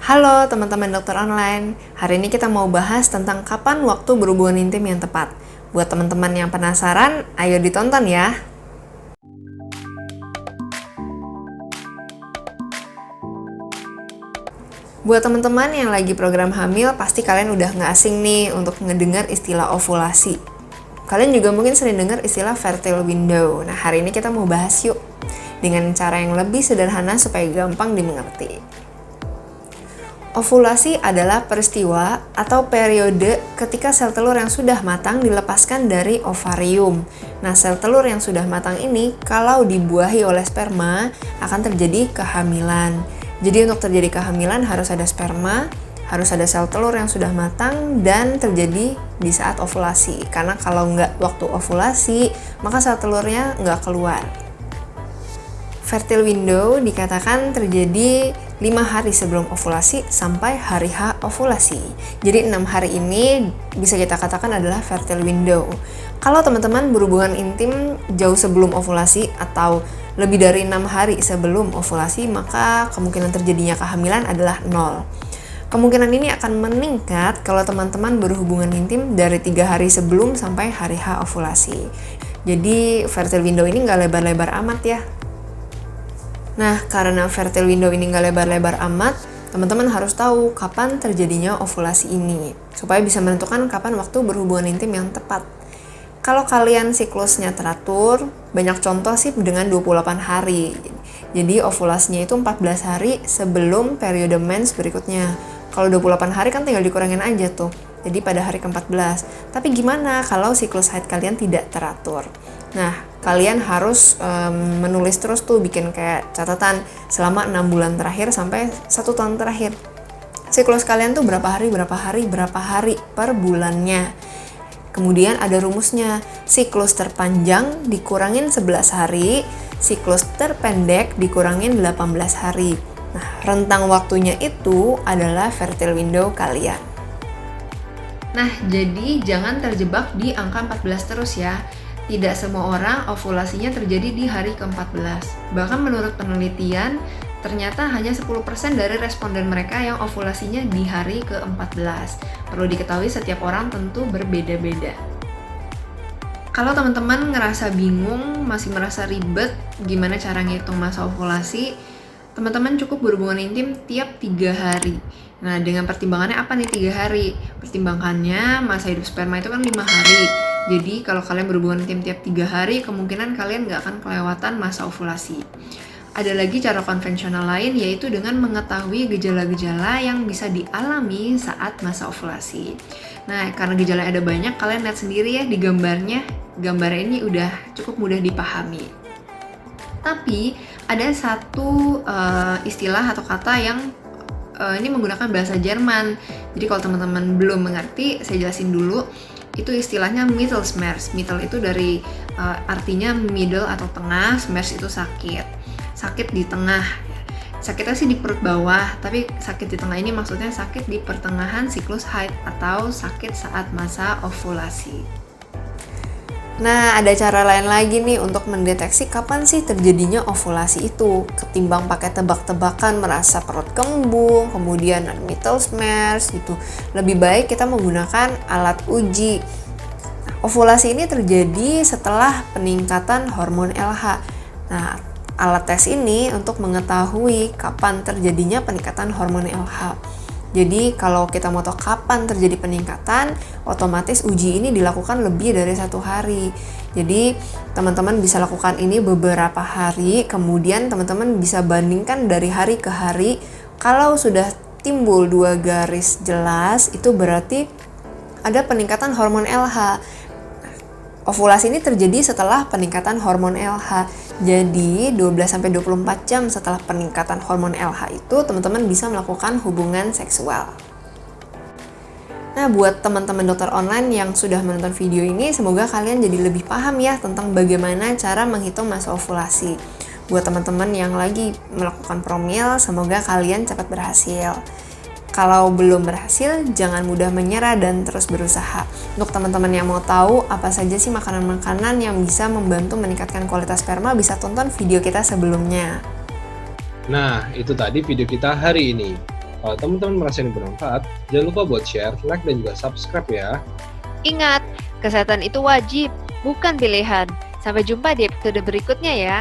Halo teman-teman dokter online, hari ini kita mau bahas tentang kapan waktu berhubungan intim yang tepat. Buat teman-teman yang penasaran, ayo ditonton ya. Buat teman-teman yang lagi program hamil, pasti kalian udah nggak asing nih untuk ngedengar istilah ovulasi. Kalian juga mungkin sering dengar istilah fertile window. Nah, hari ini kita mau bahas yuk, dengan cara yang lebih sederhana supaya gampang dimengerti. Ovulasi adalah peristiwa atau periode ketika sel telur yang sudah matang dilepaskan dari ovarium. Nah, sel telur yang sudah matang ini kalau dibuahi oleh sperma akan terjadi kehamilan. Jadi untuk terjadi kehamilan harus ada sperma, harus ada sel telur yang sudah matang dan terjadi di saat ovulasi. Karena kalau nggak waktu ovulasi, maka sel telurnya nggak keluar. Fertile window dikatakan terjadi 5 hari sebelum ovulasi sampai hari H ovulasi. Jadi 6 hari ini bisa kita katakan adalah fertile window. Kalau teman-teman berhubungan intim jauh sebelum ovulasi atau lebih dari 6 hari sebelum ovulasi, maka kemungkinan terjadinya kehamilan adalah 0. Kemungkinan ini akan meningkat kalau teman-teman berhubungan intim dari 3 hari sebelum sampai hari H ovulasi. Jadi fertile window ini nggak lebar-lebar amat ya. Nah, karena fertile window ini nggak lebar-lebar amat, teman-teman harus tahu kapan terjadinya ovulasi ini, supaya bisa menentukan kapan waktu berhubungan intim yang tepat. Kalau kalian siklusnya teratur, banyak contoh sih dengan 28 hari. Jadi ovulasinya itu 14 hari sebelum periode mens berikutnya. Kalau 28 hari kan tinggal dikurangin aja tuh, jadi pada hari ke-14. Tapi gimana kalau siklus haid kalian tidak teratur? Nah, kalian harus menulis terus tuh, bikin kayak catatan selama 6 bulan terakhir sampai 1 tahun terakhir. Siklus kalian tuh berapa hari per bulannya. Kemudian ada rumusnya, siklus terpanjang dikurangin 11 hari, siklus terpendek dikurangin 18 hari. Nah, rentang waktunya itu adalah fertile window kalian. Nah, jadi jangan terjebak di angka 14 terus ya. Tidak semua orang ovulasinya terjadi di hari ke-14. Bahkan menurut penelitian, ternyata hanya 10% dari responden mereka yang ovulasinya di hari ke-14. Perlu diketahui setiap orang tentu berbeda-beda. Kalau teman-teman ngerasa bingung, masih merasa ribet gimana cara ngitung masa ovulasi, teman-teman cukup berhubungan intim tiap 3 hari. Nah, dengan pertimbangannya apa nih 3 hari? Pertimbangannya masa hidup sperma itu kan 5 hari. Jadi kalau kalian berhubungan intim tiap 3 hari, kemungkinan kalian nggak akan kelewatan masa ovulasi. Ada lagi cara konvensional lain, yaitu dengan mengetahui gejala-gejala yang bisa dialami saat masa ovulasi. Nah, karena gejala ada banyak, kalian lihat sendiri ya di gambarnya. Gambarnya ini udah cukup mudah dipahami. Tapi ada satu istilah atau kata yang ini menggunakan bahasa Jerman. Jadi kalau teman-teman belum mengerti, saya jelasin dulu. Itu istilahnya Mittelschmerz. Mittel itu dari artinya middle atau tengah, Schmerz itu sakit. Sakit di tengah. Sakitnya sih di perut bawah, tapi sakit di tengah ini maksudnya sakit di pertengahan siklus haid atau sakit saat masa ovulasi. Nah, ada cara lain lagi nih untuk mendeteksi kapan sih terjadinya ovulasi itu. Ketimbang pakai tebak-tebakan merasa perut kembung, kemudian ada Mittelschmerz gitu. Lebih baik kita menggunakan alat uji. Ovulasi ini terjadi setelah peningkatan hormon LH. Nah, alat tes ini untuk mengetahui kapan terjadinya peningkatan hormon LH. Jadi kalau kita mau tahu kapan terjadi peningkatan, otomatis uji ini dilakukan lebih dari 1 hari. Jadi teman-teman bisa lakukan ini beberapa hari, kemudian teman-teman bisa bandingkan dari hari ke hari. Kalau sudah timbul 2 garis jelas, itu berarti ada peningkatan hormon LH. Ovulasi ini terjadi setelah peningkatan hormon LH. Jadi 12-24 jam setelah peningkatan hormon LH itu teman-teman bisa melakukan hubungan seksual. Nah, buat teman-teman dokter online yang sudah menonton video ini, semoga kalian jadi lebih paham ya tentang bagaimana cara menghitung masa ovulasi. Buat teman-teman yang lagi melakukan promil, semoga kalian cepat berhasil. Kalau belum berhasil, jangan mudah menyerah dan terus berusaha. Untuk teman-teman yang mau tahu apa saja sih makanan-makanan yang bisa membantu meningkatkan kualitas sperma, bisa tonton video kita sebelumnya. Nah, itu tadi video kita hari ini. Kalau teman-teman merasa ini bermanfaat, jangan lupa buat share, like, dan juga subscribe ya. Ingat, kesehatan itu wajib, bukan pilihan. Sampai jumpa di episode berikutnya ya.